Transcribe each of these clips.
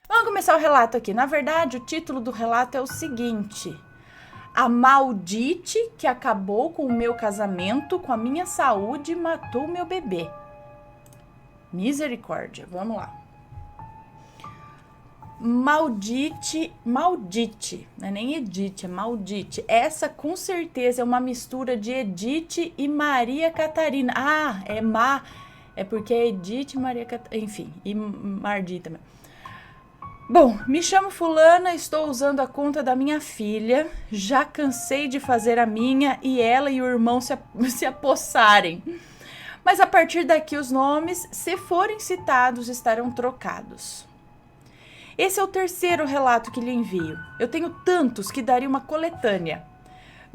Vamos começar o relato aqui. Na verdade, o título do relato é o seguinte: A maldite que acabou com o meu casamento, com a minha saúde e matou meu bebê. Misericórdia, vamos lá. Maldite, não é nem Edith, é maldite. Essa com certeza é uma mistura de Edith e Maria Catarina. Ah, é porque é Edith e Maria Catarina, enfim, e Mardi também. Bom, me chamo fulana, estou usando a conta da minha filha, já cansei de fazer a minha e ela e o irmão se apossarem. Mas a partir daqui os nomes, se forem citados, estarão trocados. Esse é o terceiro relato que lhe envio. Eu tenho tantos que daria uma coletânea.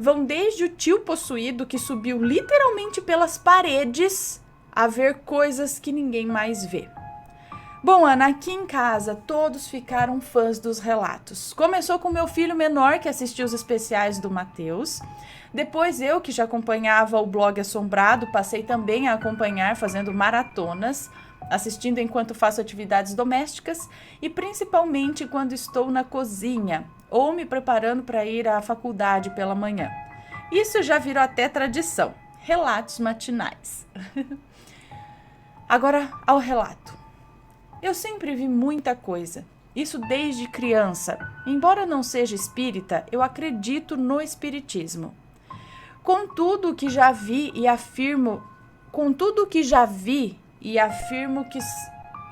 Vão desde o tio possuído que subiu literalmente pelas paredes a ver coisas que ninguém mais vê. Bom, Ana, aqui em casa todos ficaram fãs dos relatos. Começou com meu filho menor que assistiu os especiais do Matheus. Depois eu, que já acompanhava o blog Assombrado, passei também a acompanhar fazendo maratonas, assistindo enquanto faço atividades domésticas e principalmente quando estou na cozinha ou me preparando para ir à faculdade pela manhã. Isso já virou até tradição. Relatos matinais. Agora ao relato. Eu sempre vi muita coisa, isso desde criança. Embora não seja espírita, eu acredito no espiritismo. Com tudo o que já vi e afirmo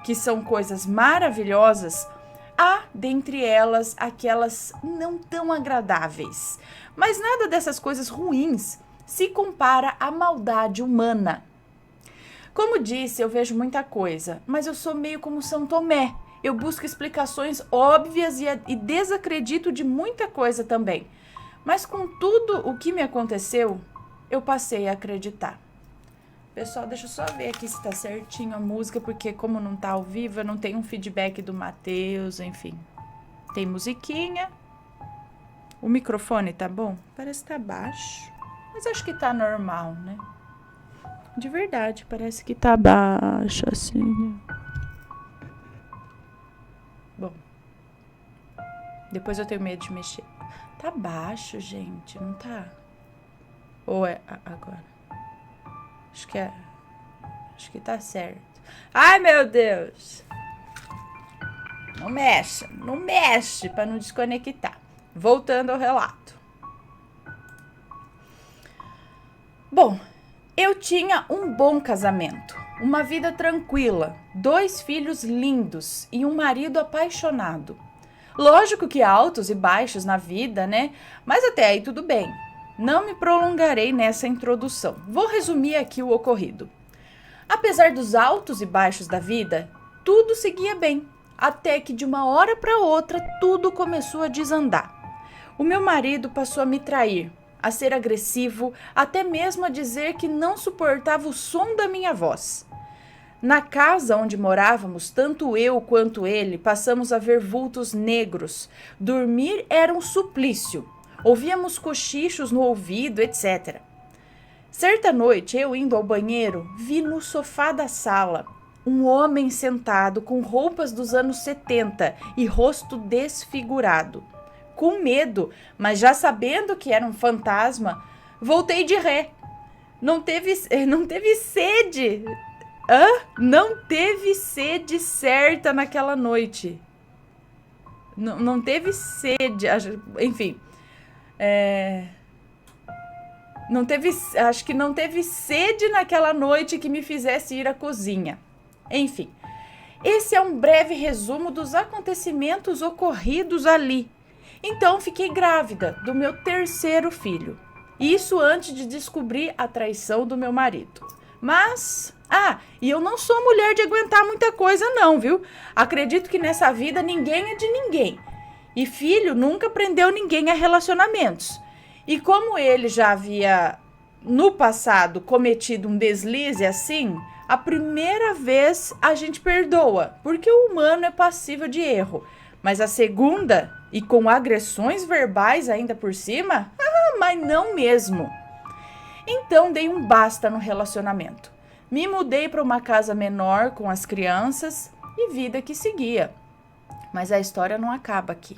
que são coisas maravilhosas, há dentre elas aquelas não tão agradáveis. Mas nada dessas coisas ruins se compara à maldade humana. Como disse, eu vejo muita coisa, mas eu sou meio como São Tomé. Eu busco explicações óbvias e desacredito de muita coisa também. Mas com tudo o que me aconteceu, eu passei a acreditar. Pessoal, deixa eu só ver aqui se tá certinho a música, porque como não tá ao vivo, eu não tenho um feedback do Matheus, enfim. Tem musiquinha. O microfone tá bom? Parece que tá baixo, mas acho que tá normal, né? De verdade, parece que tá baixo, assim, né? Bom, depois eu tenho medo de mexer. Tá baixo, gente, não tá? Ou é agora? Acho que tá certo. Ai, meu Deus! Não mexe para não desconectar. Voltando ao relato. Bom, eu tinha um bom casamento, uma vida tranquila, 2 filhos lindos e um marido apaixonado. Lógico que há altos e baixos na vida, né? Mas até aí tudo bem. Não me prolongarei nessa introdução. Vou resumir aqui o ocorrido. Apesar dos altos e baixos da vida, tudo seguia bem, até que de uma hora para outra tudo começou a desandar. O meu marido passou a me trair, a ser agressivo, até mesmo a dizer que não suportava o som da minha voz. Na casa onde morávamos, tanto eu quanto ele passamos a ver vultos negros. Dormir era um suplício. Ouvíamos cochichos no ouvido, etc. Certa noite, eu indo ao banheiro, vi no sofá da sala um homem sentado com roupas dos anos 70 e rosto desfigurado. Com medo, mas já sabendo que era um fantasma, voltei de ré. Não teve sede. Não teve sede certa naquela noite. Não teve sede, enfim. Acho que não teve sede naquela noite que me fizesse ir à cozinha. Enfim, esse é um breve resumo dos acontecimentos ocorridos ali. Então, fiquei grávida do meu 3º filho. Isso antes de descobrir a traição do meu marido. Mas, e eu não sou mulher de aguentar muita coisa não, viu? Acredito que nessa vida ninguém é de ninguém. E filho nunca prendeu ninguém a relacionamentos. E como ele já havia, no passado, cometido um deslize assim, a primeira vez a gente perdoa, porque o humano é passível de erro. Mas a segunda, e com agressões verbais ainda por cima, mas não mesmo. Então dei um basta no relacionamento. Me mudei para uma casa menor com as crianças e vida que seguia. Mas a história não acaba aqui.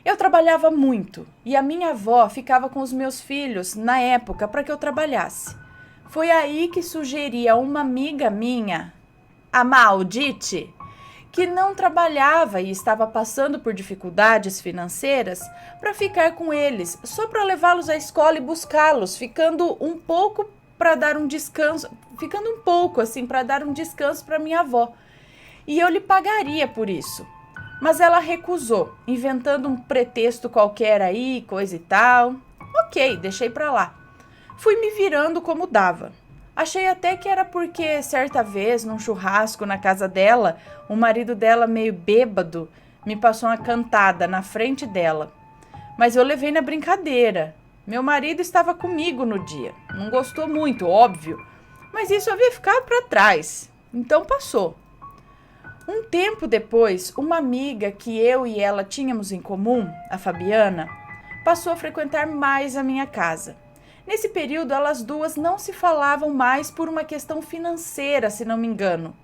Eu trabalhava muito e a minha avó ficava com os meus filhos na época para que eu trabalhasse. Foi aí que sugeri a uma amiga minha, a Maldite, que não trabalhava e estava passando por dificuldades financeiras, para ficar com eles, só para levá-los à escola e buscá-los, ficando um pouco para dar um descanso para minha avó. E eu lhe pagaria por isso. Mas ela recusou, inventando um pretexto qualquer aí, coisa e tal. Ok, deixei pra lá. Fui me virando como dava. Achei até que era porque, certa vez, num churrasco na casa dela, o marido dela, meio bêbado, me passou uma cantada na frente dela. Mas eu levei na brincadeira. Meu marido estava comigo no dia. Não gostou muito, óbvio. Mas isso havia ficado para trás. Então passou. Um tempo depois, uma amiga que eu e ela tínhamos em comum, a Fabiana, passou a frequentar mais a minha casa. Nesse período, elas duas não se falavam mais por uma questão financeira, se não me engano.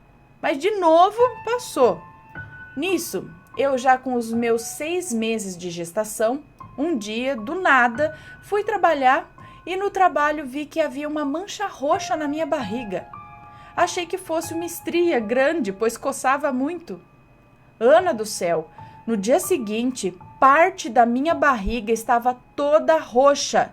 Mas de novo, passou. Nisso, eu já com os meus 6 meses de gestação, um dia, do nada, fui trabalhar e no trabalho vi que havia uma mancha roxa na minha barriga. Achei que fosse uma estria grande, pois coçava muito. Ana do céu, no dia seguinte, parte da minha barriga estava toda roxa.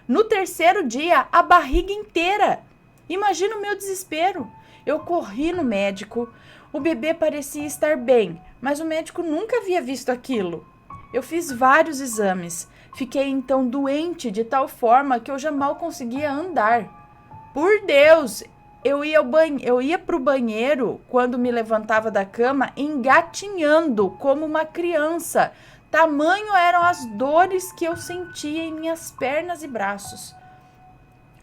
No terceiro dia, a barriga inteira. Imagina o meu desespero. Eu corri no médico. O bebê parecia estar bem, mas o médico nunca havia visto aquilo. Eu fiz vários exames. Fiquei então doente de tal forma que eu já mal conseguia andar. Por Deus! Eu ia para o banheiro quando me levantava da cama engatinhando como uma criança. Tamanho eram as dores que eu sentia em minhas pernas e braços.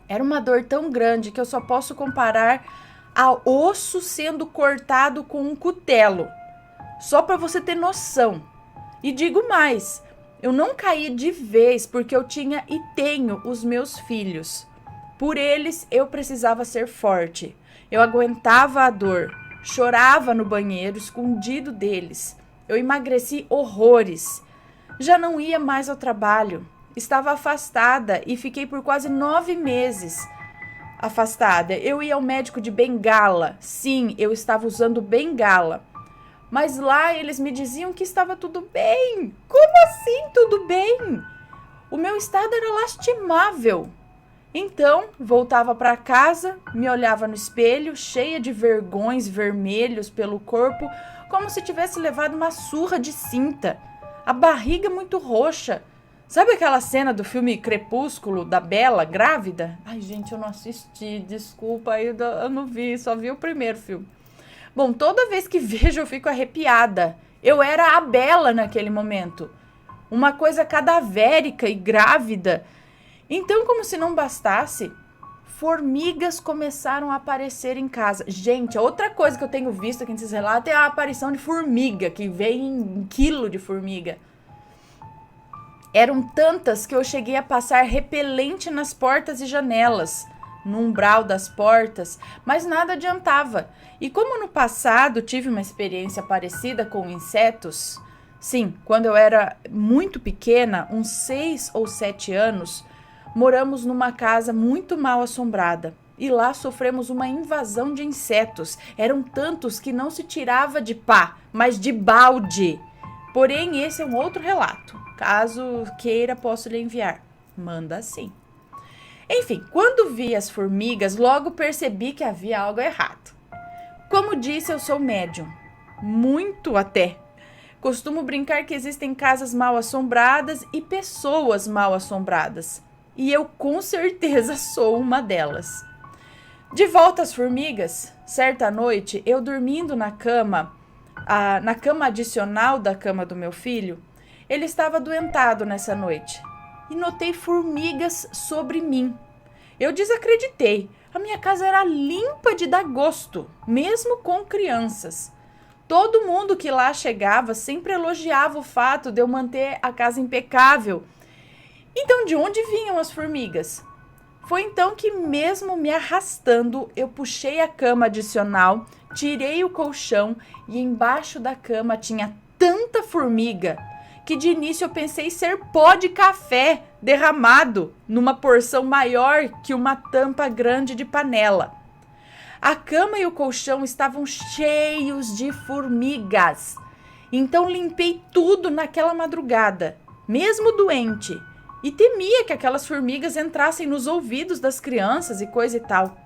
Era uma dor tão grande que eu só posso comparar a osso sendo cortado com um cutelo. Só para você ter noção. E digo mais, eu não caí de vez porque eu tinha e tenho os meus filhos. Por eles, eu precisava ser forte. Eu aguentava a dor, chorava no banheiro, escondido deles. Eu emagreci horrores. Já não ia mais ao trabalho. Estava afastada e fiquei por quase 9 meses afastada. Eu ia ao médico de bengala. Sim, eu estava usando bengala. Mas lá eles me diziam que estava tudo bem. Como assim tudo bem? O meu estado era lastimável. Então, voltava para casa, me olhava no espelho, cheia de vergões vermelhos pelo corpo, como se tivesse levado uma surra de cinta. A barriga muito roxa. Sabe aquela cena do filme Crepúsculo, da Bella, grávida? Ai, gente, eu não assisti, desculpa, eu não vi, só vi o primeiro filme. Bom, toda vez que vejo eu fico arrepiada. Eu era a Bella naquele momento. Uma coisa cadavérica e grávida. Então, como se não bastasse, formigas começaram a aparecer em casa. Gente, outra coisa que eu tenho visto aqui nesses relatos é a aparição de formiga, que vem em quilo de formiga. Eram tantas que eu cheguei a passar repelente nas portas e janelas, no umbral das portas, mas nada adiantava. E como no passado tive uma experiência parecida com insetos, sim, quando eu era muito pequena, uns 6 ou 7 anos, moramos numa casa muito mal assombrada e lá sofremos uma invasão de insetos. Eram tantos que não se tirava de pá, mas de balde. Porém, esse é um outro relato. Caso queira, posso lhe enviar. Manda sim. Enfim, quando vi as formigas, logo percebi que havia algo errado. Como disse, eu sou médium. Muito até. Costumo brincar que existem casas mal assombradas e pessoas mal assombradas. E eu com certeza sou uma delas. De volta às formigas, certa noite, eu dormindo na cama adicional da cama do meu filho, ele estava adoentado nessa noite. E notei formigas sobre mim. Eu desacreditei. A minha casa era limpa de dar gosto, mesmo com crianças. Todo mundo que lá chegava sempre elogiava o fato de eu manter a casa impecável. Então, de onde vinham as formigas? Foi então que, mesmo me arrastando, eu puxei a cama adicional, tirei o colchão e embaixo da cama tinha tanta formiga que de início eu pensei ser pó de café derramado numa porção maior que uma tampa grande de panela. A cama e o colchão estavam cheios de formigas. Então limpei tudo naquela madrugada, mesmo doente, e temia que aquelas formigas entrassem nos ouvidos das crianças e coisa e tal.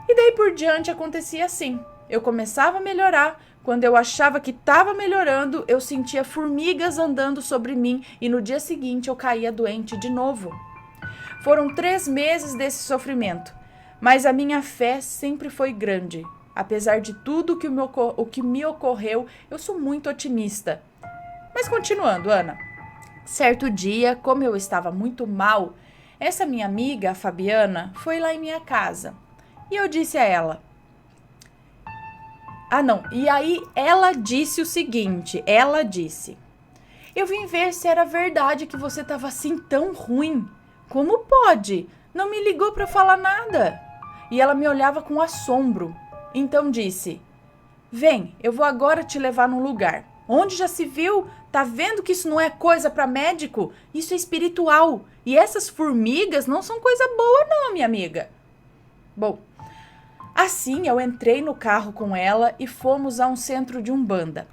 E daí por diante acontecia assim. Eu começava a melhorar. Quando eu achava que estava melhorando, eu sentia formigas andando sobre mim e no dia seguinte eu caía doente de novo. Foram 3 meses desse sofrimento, mas a minha fé sempre foi grande. Apesar de tudo o que me ocorreu, eu sou muito otimista. Mas continuando, Ana. Certo dia, como eu estava muito mal, essa minha amiga, a Fabiana, foi lá em minha casa. E eu disse a ela... E aí ela disse o seguinte, eu vim ver se era verdade que você estava assim tão ruim. Como pode? Não me ligou para falar nada. E ela me olhava com assombro. Então disse, vem, eu vou agora te levar num lugar. Onde já se viu? Tá vendo que isso não é coisa para médico? Isso é espiritual. E essas formigas não são coisa boa não, minha amiga. Bom, assim eu entrei no carro com ela e fomos a um centro de Umbanda.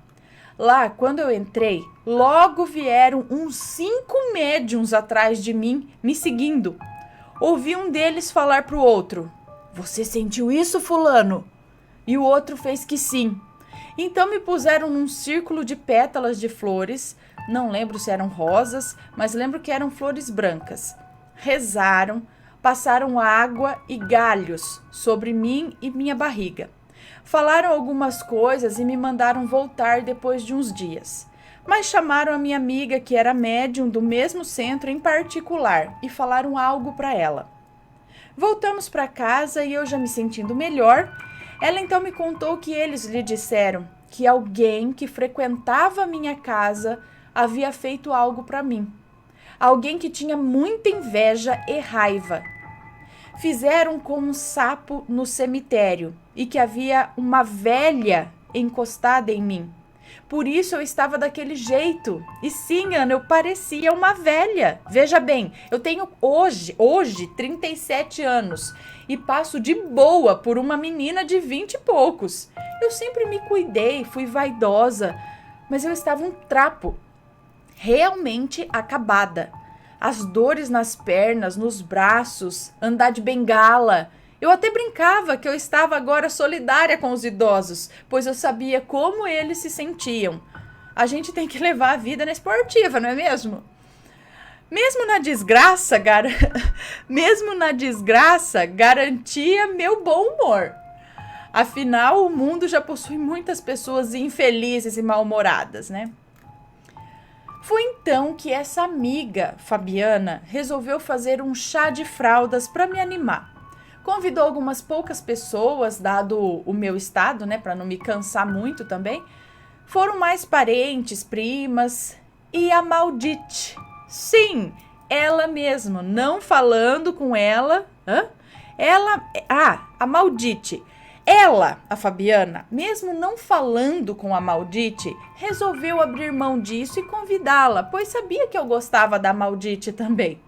Lá, quando eu entrei, logo vieram uns 5 médiuns atrás de mim, me seguindo. Ouvi um deles falar pro outro, você sentiu isso, fulano? E o outro fez que sim. Então me puseram num círculo de pétalas de flores, não lembro se eram rosas, mas lembro que eram flores brancas. Rezaram, passaram água e galhos sobre mim e minha barriga. Falaram algumas coisas e me mandaram voltar depois de uns dias. Mas chamaram a minha amiga, que era médium do mesmo centro em particular, e falaram algo para ela. Voltamos para casa e eu já me sentindo melhor, ela então me contou que eles lhe disseram que alguém que frequentava a minha casa havia feito algo para mim. Alguém que tinha muita inveja e raiva. Fizeram com um sapo no cemitério e que havia uma velha encostada em mim. Por isso eu estava daquele jeito. E sim, Ana, eu parecia uma velha. Veja bem, eu tenho hoje 37 anos e passo de boa por uma menina de 20 e poucos. Eu sempre me cuidei, fui vaidosa, mas eu estava um trapo. Realmente acabada. As dores nas pernas, nos braços, andar de bengala. Eu até brincava que eu estava agora solidária com os idosos, pois eu sabia como eles se sentiam. A gente tem que levar a vida na esportiva, não é mesmo? Mesmo na desgraça, garantia meu bom humor. Afinal, o mundo já possui muitas pessoas infelizes e mal-humoradas, né? Foi então que essa amiga, Fabiana, resolveu fazer um chá de fraldas para me animar. Convidou algumas poucas pessoas, dado o meu estado, né, para não me cansar muito também. Foram mais parentes, primas e a Maldite. Sim, ela mesma, não falando com ela. A Maldite. Ela, a Fabiana, mesmo não falando com a Maldite, resolveu abrir mão disso e convidá-la, pois sabia que eu gostava da Maldite também.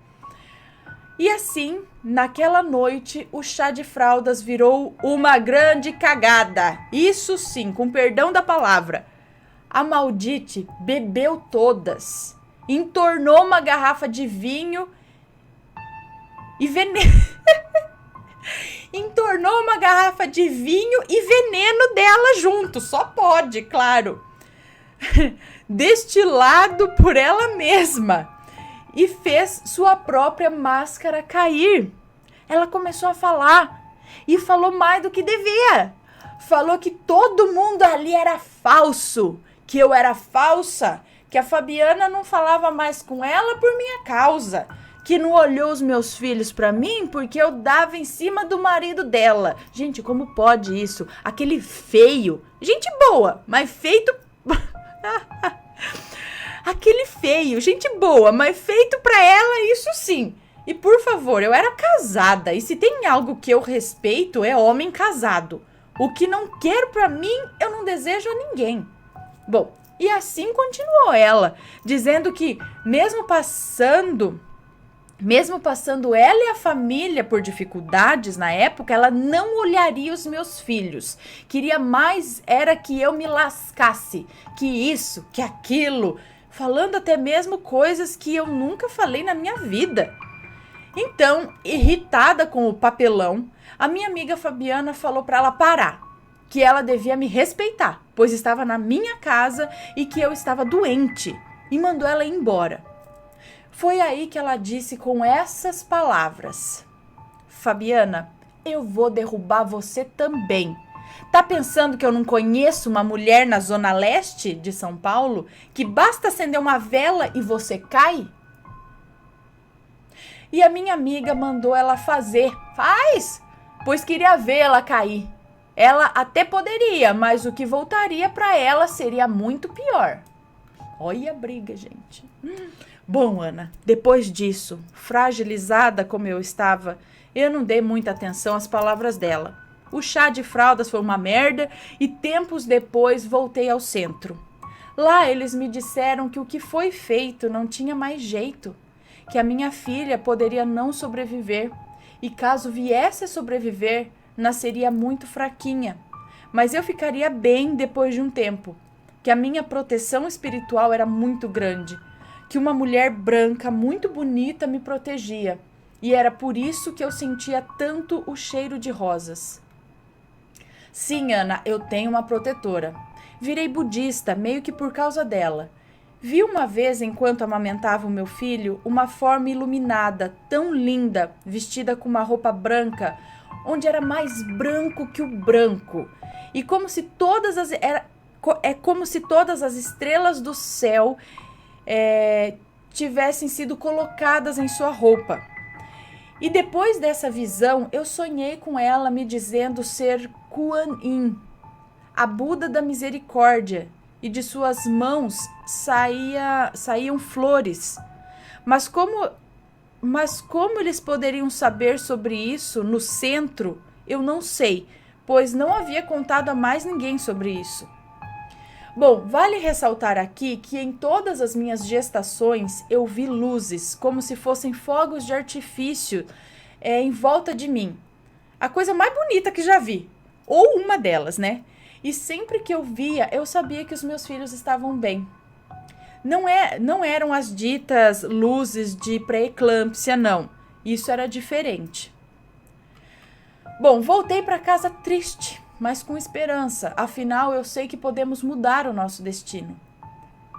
E assim, naquela noite, o chá de fraldas virou uma grande cagada. Isso sim, com perdão da palavra. A Maldite bebeu todas, entornou uma garrafa de vinho e entornou uma garrafa de vinho e veneno dela junto, só pode, claro. Destilado por ela mesma. E fez sua própria máscara cair. Ela começou a falar e falou mais do que devia. Falou que todo mundo ali era falso, que eu era falsa, que a Fabiana não falava mais com ela por minha causa, que não olhou os meus filhos pra mim porque eu dava em cima do marido dela. Gente, como pode isso? Aquele feio, gente boa, mas feito... Aquele feio, gente boa, mas feito pra ela, isso sim. E por favor, eu era casada, e se tem algo que eu respeito é homem casado. O que não quero para mim, eu não desejo a ninguém. Bom, e assim continuou ela, dizendo que mesmo passando ela e a família por dificuldades na época, ela não olharia os meus filhos. Queria mais era que eu me lascasse, que isso, que aquilo, falando até mesmo coisas que eu nunca falei na minha vida. Então, irritada com o papelão, a minha amiga Fabiana falou para ela parar, que ela devia me respeitar, pois estava na minha casa e que eu estava doente, e mandou ela ir embora. Foi aí que ela disse com essas palavras: Fabiana, eu vou derrubar você também. Tá pensando que eu não conheço uma mulher na zona leste de São Paulo que basta acender uma vela e você cai? E a minha amiga mandou ela fazer. Faz! Pois queria vê-la cair. Ela até poderia, mas o que voltaria para ela seria muito pior. Olha a briga, gente. Bom, Ana, depois disso, fragilizada como eu estava, eu não dei muita atenção às palavras dela. O chá de fraldas foi uma merda e tempos depois voltei ao centro. Lá eles me disseram que o que foi feito não tinha mais jeito, que a minha filha poderia não sobreviver e caso viesse a sobreviver, nasceria muito fraquinha, mas eu ficaria bem depois de um tempo, que a minha proteção espiritual era muito grande, que uma mulher branca muito bonita me protegia e era por isso que eu sentia tanto o cheiro de rosas. Sim, Ana, eu tenho uma protetora. Virei budista meio que por causa dela. Vi uma vez, enquanto amamentava o meu filho, uma forma iluminada, tão linda, vestida com uma roupa branca, onde era mais branco que o branco. E como se todas as estrelas do céu tivessem sido colocadas em sua roupa. E depois dessa visão, eu sonhei com ela me dizendo ser Kuan Yin, a Buda da misericórdia, e de suas mãos saíam flores. Mas como eles poderiam saber sobre isso no centro, eu não sei, pois não havia contado a mais ninguém sobre isso. Bom, vale ressaltar aqui que em todas as minhas gestações eu vi luzes, como se fossem fogos de artifício em volta de mim. A coisa mais bonita que já vi, ou uma delas, né? E sempre que eu via, eu sabia que os meus filhos estavam bem. Não eram as ditas luzes de pré-eclâmpsia, não. Isso era diferente. Bom, voltei para casa triste, mas com esperança. Afinal, eu sei que podemos mudar o nosso destino.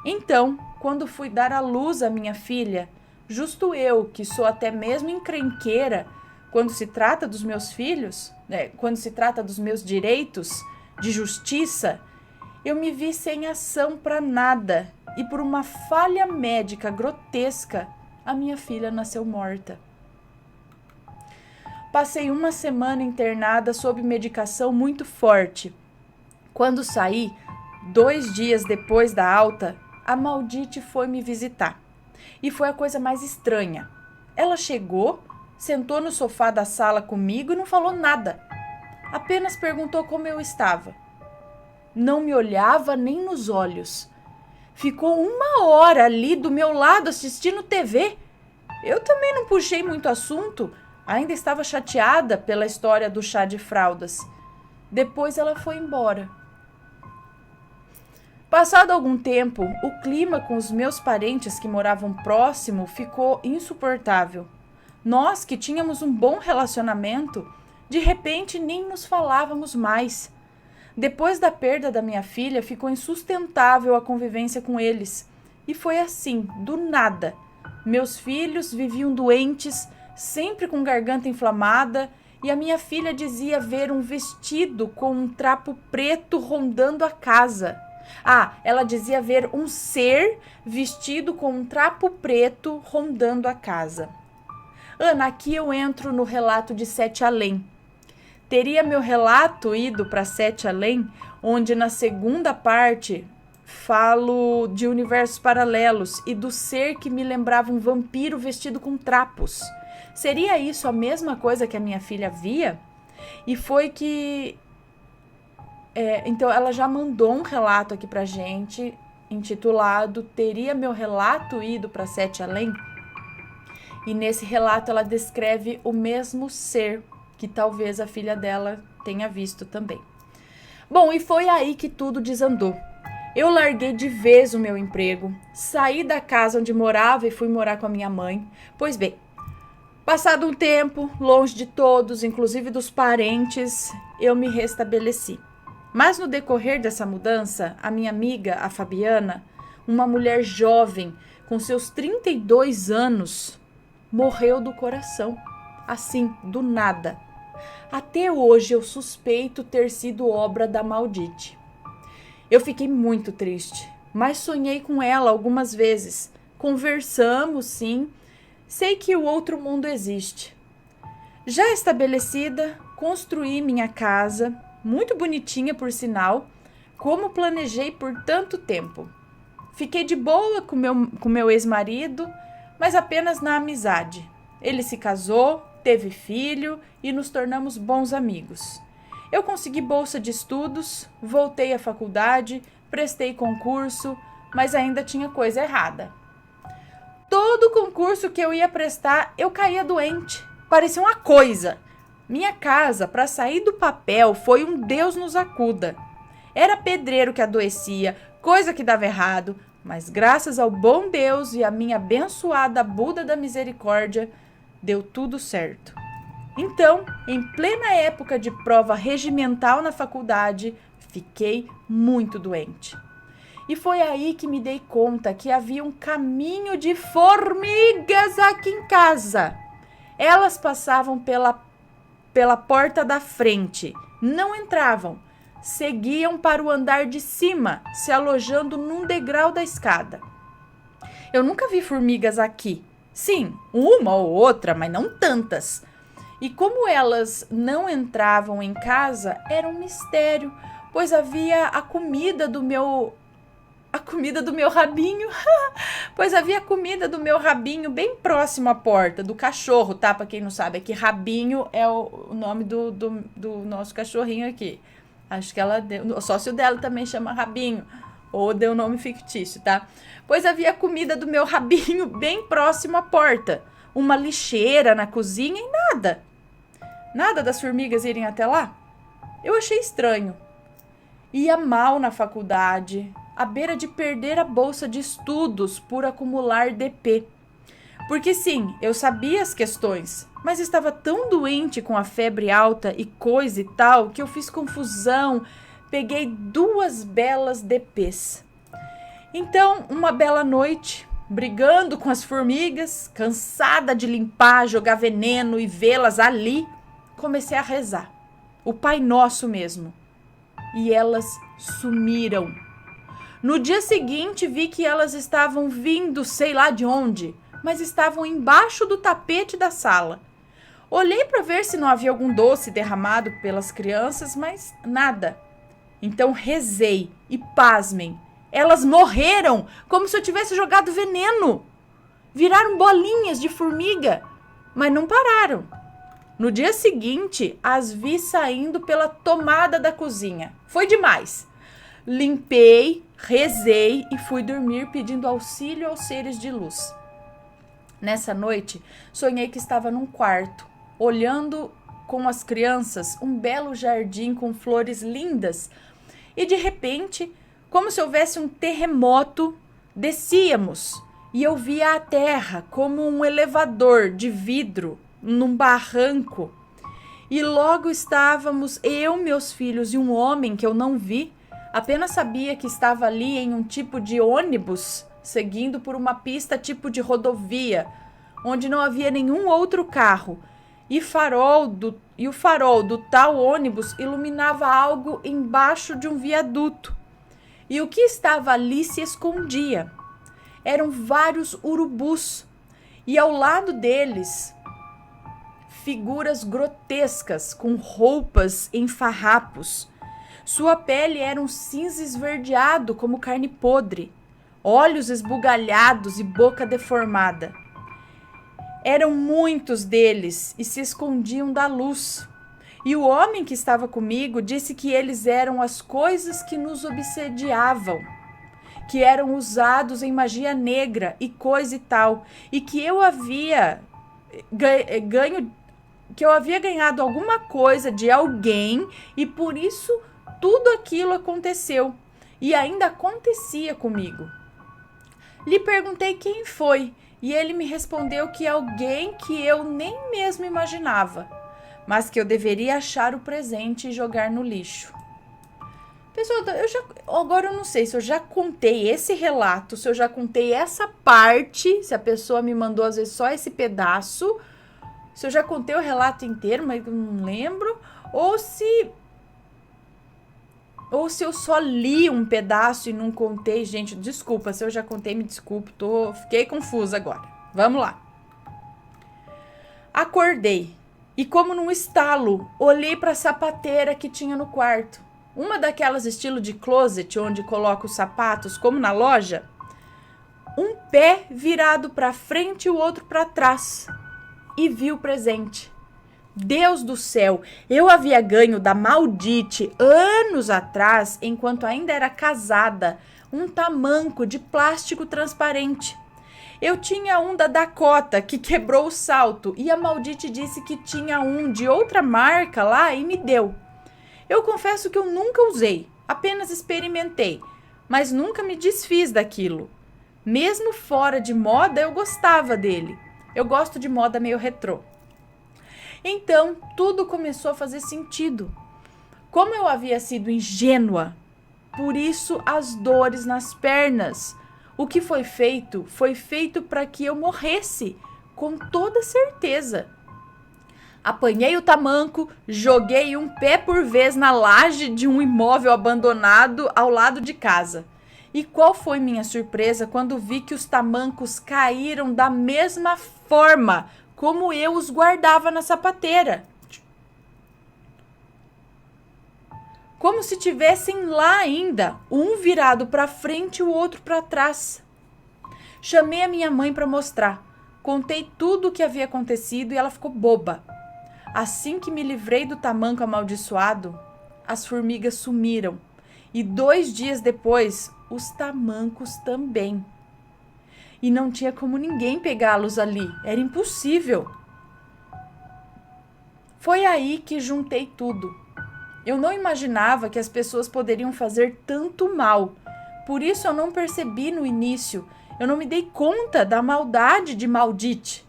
Então, quando fui dar à luz à minha filha, justo eu, que sou até mesmo encrenqueira, quando se trata dos meus filhos, quando se trata dos meus direitos, de justiça, eu me vi sem ação para nada e por uma falha médica grotesca, a minha filha nasceu morta. Passei uma semana internada sob medicação muito forte. Quando saí, 2 dias depois da alta, a maldite foi me visitar. E foi a coisa mais estranha. Ela chegou, sentou no sofá da sala comigo e não falou nada. Apenas perguntou como eu estava. Não me olhava nem nos olhos. Ficou 1 hora ali do meu lado assistindo TV. Eu também não puxei muito assunto. Ainda estava chateada pela história do chá de fraldas. Depois ela foi embora. Passado algum tempo, o clima com os meus parentes que moravam próximo ficou insuportável. Nós, que tínhamos um bom relacionamento, de repente nem nos falávamos mais. Depois da perda da minha filha, ficou insustentável a convivência com eles. E foi assim, do nada. Meus filhos viviam doentes, sempre com garganta inflamada, e a minha filha dizia ver um vestido com um trapo preto rondando a casa. Ela dizia ver um ser vestido com um trapo preto rondando a casa. Ana, aqui eu entro no relato de Sete Além. Teria meu relato ido para Sete Além, onde na segunda parte falo de universos paralelos e do ser que me lembrava um vampiro vestido com trapos. Seria isso a mesma coisa que a minha filha via? E foi que Então ela já mandou um relato aqui pra gente, intitulado Teria Meu Relato Ido para Sete Além? E nesse relato ela descreve o mesmo ser que talvez a filha dela tenha visto também. Bom, e foi aí que tudo desandou. Eu larguei de vez o meu emprego, saí da casa onde morava e fui morar com a minha mãe. Pois bem, passado um tempo, longe de todos, inclusive dos parentes, eu me restabeleci. Mas no decorrer dessa mudança, a minha amiga, a Fabiana, uma mulher jovem, com seus 32 anos, morreu do coração, assim, do nada. Até hoje eu suspeito ter sido obra da maldite. Eu fiquei muito triste, mas sonhei com ela algumas vezes. Conversamos, sim. Sei que o outro mundo existe. Já estabelecida, construí minha casa, muito bonitinha por sinal, como planejei por tanto tempo. Fiquei de boa com meu ex-marido, mas apenas na amizade. Ele se casou, teve filho e nos tornamos bons amigos. Eu consegui bolsa de estudos, voltei à faculdade, prestei concurso, mas ainda tinha coisa errada. Todo concurso que eu ia prestar, eu caía doente. Parecia uma coisa. Minha casa, para sair do papel, foi um Deus nos acuda. Era pedreiro que adoecia, coisa que dava errado, mas graças ao bom Deus e à minha abençoada Buda da Misericórdia, deu tudo certo. Então, em plena época de prova regimental na faculdade, fiquei muito doente. E foi aí que me dei conta que havia um caminho de formigas aqui em casa. Elas passavam pela porta da frente, não entravam, seguiam para o andar de cima, se alojando num degrau da escada. Eu nunca vi formigas aqui. Sim, uma ou outra, mas não tantas. E como elas não entravam em casa, era um mistério, pois havia a comida do meu rabinho, pois havia comida do meu rabinho bem próximo à porta, do cachorro, tá? Pra quem não sabe, é que Rabinho é o nome do nosso cachorrinho aqui. Acho que ela deu, o sócio dela também chama Rabinho, ou deu nome fictício, tá? Pois havia comida do meu rabinho bem próximo à porta, uma lixeira na cozinha e nada. Nada das formigas irem até lá. Eu achei estranho. Ia mal na faculdade, à beira de perder a bolsa de estudos por acumular DP. Porque sim, eu sabia as questões, mas estava tão doente com a febre alta e coisa e tal que eu fiz confusão, peguei 2 belas DPs. Então, uma bela noite, brigando com as formigas, cansada de limpar, jogar veneno e vê-las ali, comecei a rezar, o Pai Nosso mesmo. E elas sumiram. No dia seguinte, vi que elas estavam vindo, sei lá de onde, mas estavam embaixo do tapete da sala. Olhei para ver se não havia algum doce derramado pelas crianças, mas nada. Então rezei e pasmem, elas morreram como se eu tivesse jogado veneno. Viraram bolinhas de formiga, mas não pararam. No dia seguinte, as vi saindo pela tomada da cozinha. Foi demais. Limpei, rezei e fui dormir pedindo auxílio aos seres de luz. Nessa noite, sonhei que estava num quarto, olhando com as crianças um belo jardim com flores lindas e de repente, como se houvesse um terremoto, descíamos e eu via a terra como um elevador de vidro num barranco. E logo estávamos eu, meus filhos e um homem que eu não vi, apenas sabia que estava ali em um tipo de ônibus, seguindo por uma pista tipo de rodovia, onde não havia nenhum outro carro, e o farol do tal ônibus iluminava algo embaixo de um viaduto. E o que estava ali se escondia. Eram vários urubus, e ao lado deles, figuras grotescas com roupas em farrapos. Sua pele era um cinza esverdeado como carne podre, olhos esbugalhados e boca deformada. Eram muitos deles e se escondiam da luz. E o homem que estava comigo disse que eles eram as coisas que nos obsediavam, que eram usados em magia negra e coisa e tal, e que eu havia ganhado alguma coisa de alguém e por isso tudo aquilo aconteceu e ainda acontecia comigo. Lhe perguntei quem foi e ele me respondeu que alguém que eu nem mesmo imaginava, mas que eu deveria achar o presente e jogar no lixo. Pessoal, agora eu não sei se eu já contei esse relato, se eu já contei essa parte, se a pessoa me mandou às vezes só esse pedaço, se eu já contei o relato inteiro, mas eu não lembro, ou se eu só li um pedaço e não contei. Gente, desculpa, se eu já contei, me desculpe, fiquei confusa agora. Vamos lá. Acordei e, como num estalo, olhei para a sapateira que tinha no quarto. Uma daquelas estilo de closet, onde coloca os sapatos, como na loja. Um pé virado para frente e o outro para trás. E vi o presente. Deus do céu, eu havia ganho da Maldite anos atrás, enquanto ainda era casada, um tamanco de plástico transparente. Eu tinha um da Dakota que quebrou o salto e a Maldite disse que tinha um de outra marca lá e me deu. Eu confesso que eu nunca usei, apenas experimentei, mas nunca me desfiz daquilo. Mesmo fora de moda, eu gostava dele. Eu gosto de moda meio retrô. Então, tudo começou a fazer sentido. Como eu havia sido ingênua, por isso as dores nas pernas. O que foi feito para que eu morresse, com toda certeza. Apanhei o tamanco, joguei um pé por vez na laje de um imóvel abandonado ao lado de casa. E qual foi minha surpresa quando vi que os tamancos caíram da mesma forma como eu os guardava na sapateira. Como se tivessem lá ainda, um virado para frente e o outro para trás. Chamei a minha mãe para mostrar. Contei tudo o que havia acontecido e ela ficou boba. Assim que me livrei do tamanco amaldiçoado, as formigas sumiram. E 2 dias depois, os tamancos também. E não tinha como ninguém pegá-los ali. Era impossível. Foi aí que juntei tudo. Eu não imaginava que as pessoas poderiam fazer tanto mal. Por isso eu não percebi no início. Eu não me dei conta da maldade de Maldite.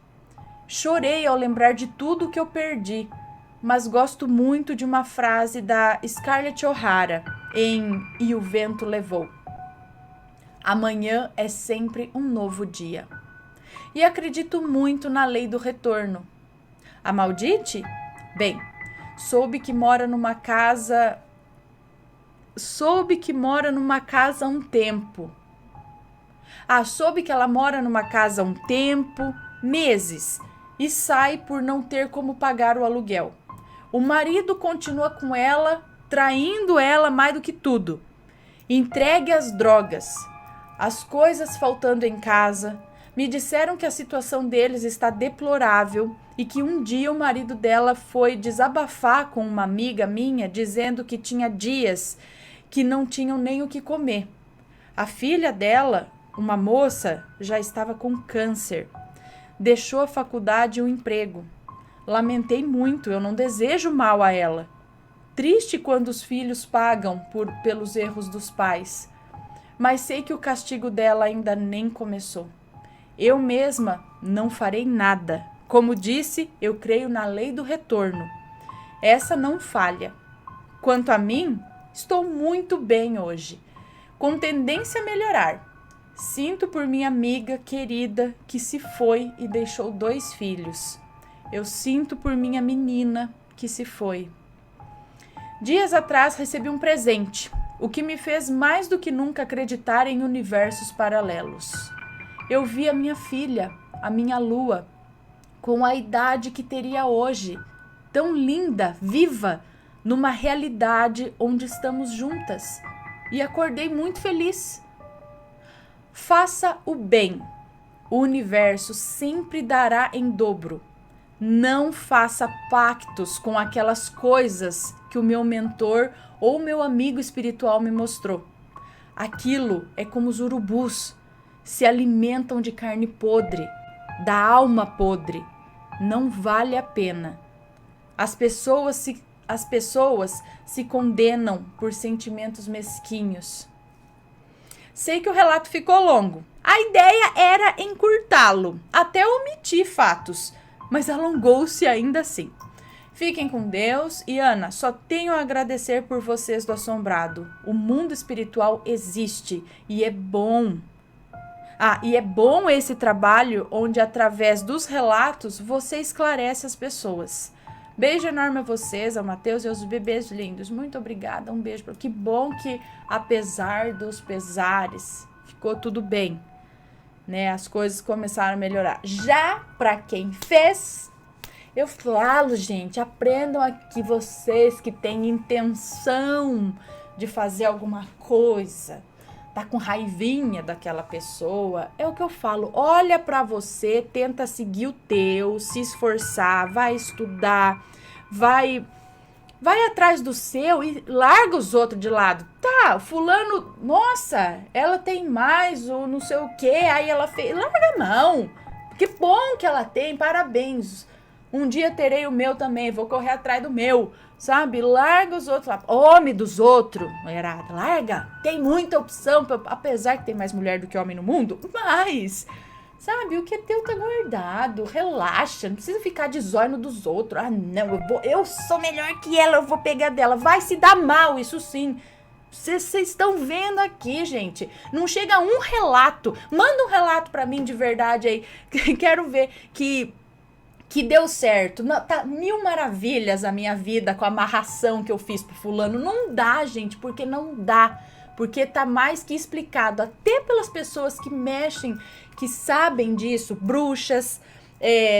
Chorei ao lembrar de tudo que eu perdi. Mas gosto muito de uma frase da Scarlett O'Hara em E o Vento Levou. Amanhã é sempre um novo dia. E acredito muito na lei do retorno. A Maldite? Bem, soube que mora numa casa há um tempo. Soube que ela mora numa casa há um tempo, meses, e sai por não ter como pagar o aluguel. O marido continua com ela, traindo ela mais do que tudo. Entregue às drogas. As coisas faltando em casa, me disseram que a situação deles está deplorável e que um dia o marido dela foi desabafar com uma amiga minha dizendo que tinha dias que não tinham nem o que comer. A filha dela, uma moça, já estava com câncer. Deixou a faculdade e o emprego. Lamentei muito, eu não desejo mal a ela. Triste quando os filhos pagam pelos erros dos pais. Mas sei que o castigo dela ainda nem começou. Eu mesma não farei nada. Como disse, eu creio na lei do retorno. Essa não falha. Quanto a mim, estou muito bem hoje, com tendência a melhorar. Sinto por minha amiga querida que se foi e deixou 2 filhos. Eu sinto por minha menina que se foi. Dias atrás recebi um presente, o que me fez mais do que nunca acreditar em universos paralelos. Eu vi a minha filha, a minha lua, com a idade que teria hoje, tão linda, viva, numa realidade onde estamos juntas. E acordei muito feliz. Faça o bem. O universo sempre dará em dobro. Não faça pactos com aquelas coisas que o meu mentor ou meu amigo espiritual me mostrou. Aquilo é como os urubus, se alimentam de carne podre, da alma podre. Não vale a pena. As pessoas se condenam por sentimentos mesquinhos. Sei que o relato ficou longo. A ideia era encurtá-lo, até omitir fatos, mas alongou-se ainda assim. Fiquem com Deus e Ana, só tenho a agradecer por vocês do Assombrado. O mundo espiritual existe e é bom. E é bom esse trabalho onde através dos relatos você esclarece as pessoas. Beijo enorme a vocês, ao Matheus e aos bebês lindos. Muito obrigada, um beijo. Que bom que, apesar dos pesares, ficou tudo bem, né? As coisas começaram a melhorar. Já para quem fez, eu falo, gente, aprendam aqui vocês que têm intenção de fazer alguma coisa, tá com raivinha daquela pessoa, é o que eu falo, olha pra você, tenta seguir o teu, se esforçar, vai estudar, vai atrás do seu e larga os outros de lado. Tá, fulano, nossa, ela tem mais, ou não sei o que, aí ela fez, larga a mão, que bom que ela tem, parabéns. Um dia terei o meu também, vou correr atrás do meu, sabe? Larga os outros lá. Homem dos outros, mulherada, larga. Tem muita opção, apesar que tem mais mulher do que homem no mundo, mas, sabe, o que é teu tá guardado, relaxa, não precisa ficar de zóio no dos outros. Ah, não, eu sou melhor que ela, eu vou pegar dela. Vai se dar mal, isso sim. Vocês estão vendo aqui, gente. Não chega um relato. Manda um relato pra mim de verdade aí. Quero ver que deu certo. Não, tá mil maravilhas a minha vida com a amarração que eu fiz pro fulano. Não dá, gente, porque não dá. Porque tá mais que explicado, até pelas pessoas que mexem, que sabem disso, bruxas,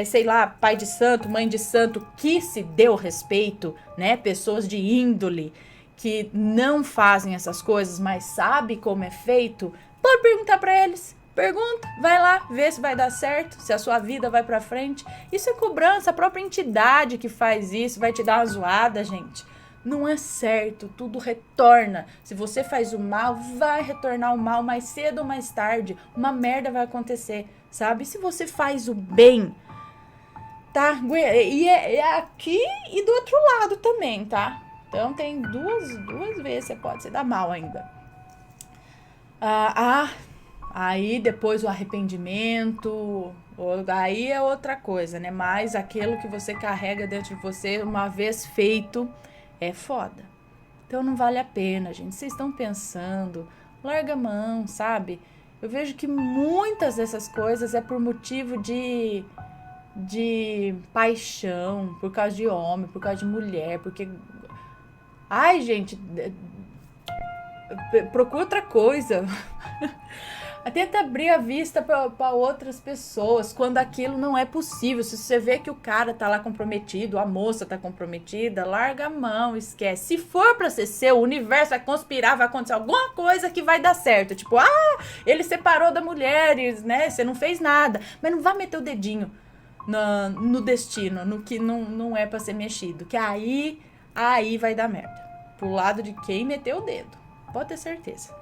sei lá, pai de santo, mãe de santo, que se deu respeito, né? Pessoas de índole, que não fazem essas coisas, mas sabe como é feito. Pode perguntar pra eles. Pergunta, vai lá, vê se vai dar certo, se a sua vida vai pra frente. Isso é cobrança, a própria entidade que faz isso vai te dar uma zoada, gente. Não é certo, tudo retorna. Se você faz o mal, vai retornar o mal mais cedo ou mais tarde. Uma merda vai acontecer, sabe? Se você faz o bem, tá? E é aqui e do outro lado também, tá? Então tem duas vezes você pode se dar mal ainda. Aí depois o arrependimento, aí é outra coisa, né? Mas aquilo que você carrega dentro de você, uma vez feito, é foda. Então não vale a pena, gente. Vocês estão pensando, larga a mão, sabe? Eu vejo que muitas dessas coisas é por motivo de paixão, por causa de homem, por causa de mulher, porque... Ai, gente, procura outra coisa. Tenta abrir a vista para outras pessoas quando aquilo não é possível. Se você vê que o cara tá lá comprometido, a moça tá comprometida, larga a mão, esquece. Se for para ser seu, o universo vai conspirar, vai acontecer alguma coisa que vai dar certo. Tipo, ele separou da mulher, né? Você não fez nada. Mas não vai meter o dedinho no destino, no que não é para ser mexido. Que aí vai dar merda. Pro lado de quem meteu o dedo. Pode ter certeza.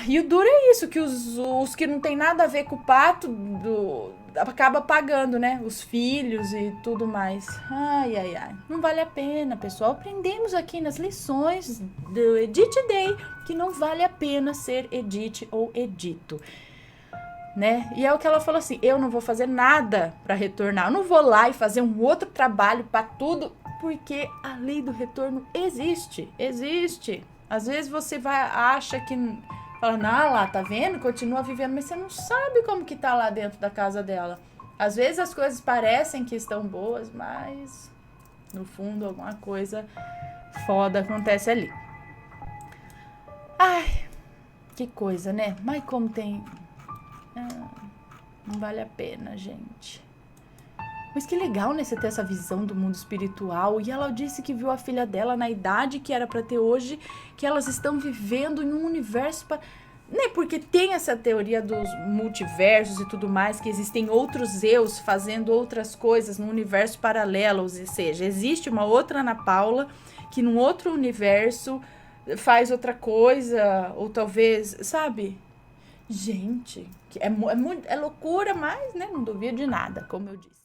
E o duro é isso, que os que não tem nada a ver com o pato acaba pagando, né? Os filhos e tudo mais. Ai. Não vale a pena, pessoal. Aprendemos aqui nas lições do Edit Day que não vale a pena ser Edith ou Edito, né? E é o que ela falou assim, eu não vou fazer nada para retornar. Eu não vou lá e fazer um outro trabalho para tudo, porque a lei do retorno existe. Às vezes você acha que... Fala, lá, tá vendo? Continua vivendo, mas você não sabe como que tá lá dentro da casa dela. Às vezes as coisas parecem que estão boas, mas no fundo alguma coisa foda acontece ali. Ai, que coisa, né? Mas como tem... não vale a pena, gente. Mas que legal, né, você ter essa visão do mundo espiritual. E ela disse que viu a filha dela na idade que era pra ter hoje, que elas estão vivendo em um universo Né, porque tem essa teoria dos multiversos e tudo mais, que existem outros eus fazendo outras coisas no universo paralelo, ou seja, existe uma outra Ana Paula que num outro universo faz outra coisa, ou talvez, sabe? Gente, é loucura, mas né, não duvido de nada, como eu disse.